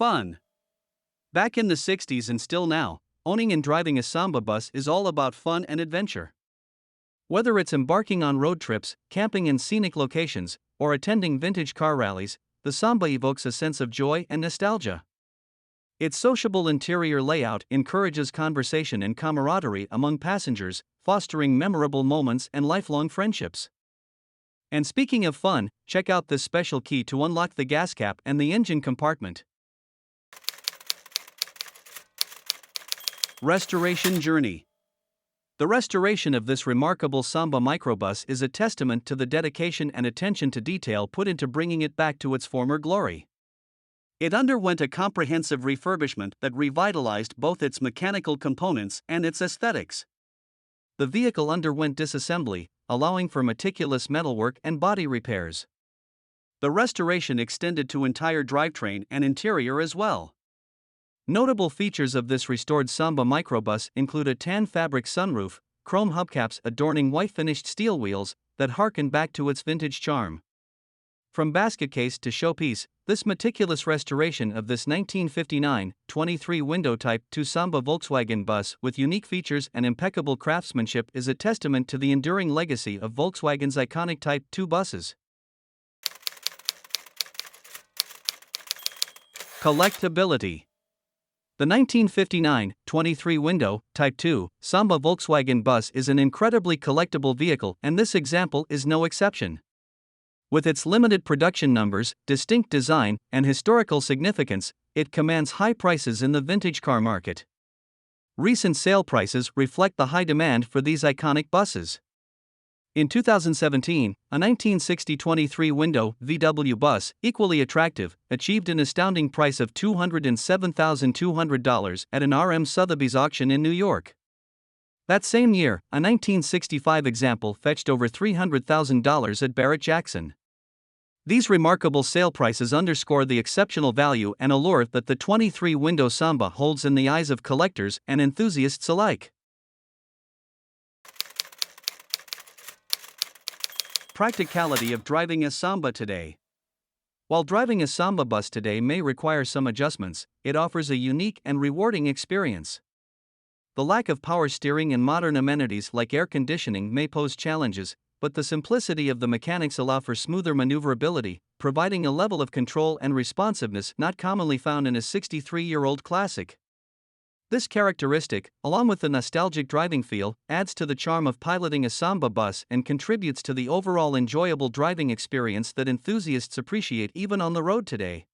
Fun. Back in the 60s and still now, owning and driving a Samba bus is all about fun and adventure. Whether it's embarking on road trips, camping in scenic locations, or attending vintage car rallies, the Samba evokes a sense of joy and nostalgia. Its sociable interior layout encourages conversation and camaraderie among passengers, fostering memorable moments and lifelong friendships. And speaking of fun, check out this special key to unlock the gas cap and the engine compartment. Restoration journey. The restoration of this remarkable Samba Microbus is a testament to the dedication and attention to detail put into bringing it back to its former glory. It underwent a comprehensive refurbishment that revitalized both its mechanical components and its aesthetics. The vehicle underwent disassembly, allowing for meticulous metalwork and body repairs. The restoration extended to entire drivetrain and interior as well. Notable features of this restored Samba Microbus include a tan fabric sunroof, chrome hubcaps adorning white finished steel wheels that harken back to its vintage charm. From basket case to showpiece, this meticulous restoration of this 1959 23-window Type 2 Samba Volkswagen bus with unique features and impeccable craftsmanship is a testament to the enduring legacy of Volkswagen's iconic Type 2 buses. Collectability. The 1959 23-window Type 2 Samba Volkswagen bus is an incredibly collectible vehicle, and this example is no exception. With its limited production numbers, distinct design, and historical significance, it commands high prices in the vintage car market. Recent sale prices reflect the high demand for these iconic buses. In 2017, a 1960 23-window VW bus, equally attractive, achieved an astounding price of $207,200 at an RM Sotheby's auction in New York. That same year, a 1965 example fetched over $300,000 at Barrett-Jackson. These remarkable sale prices underscore the exceptional value and allure that the 23-window Samba holds in the eyes of collectors and enthusiasts alike. Practicality of driving a Samba today. While driving a Samba bus today may require some adjustments, it offers a unique and rewarding experience. The lack of power steering and modern amenities like air conditioning may pose challenges, but the simplicity of the mechanics allow for smoother maneuverability, providing a level of control and responsiveness not commonly found in a 63-year-old classic. This characteristic, along with the nostalgic driving feel, adds to the charm of piloting a Samba bus and contributes to the overall enjoyable driving experience that enthusiasts appreciate even on the road today.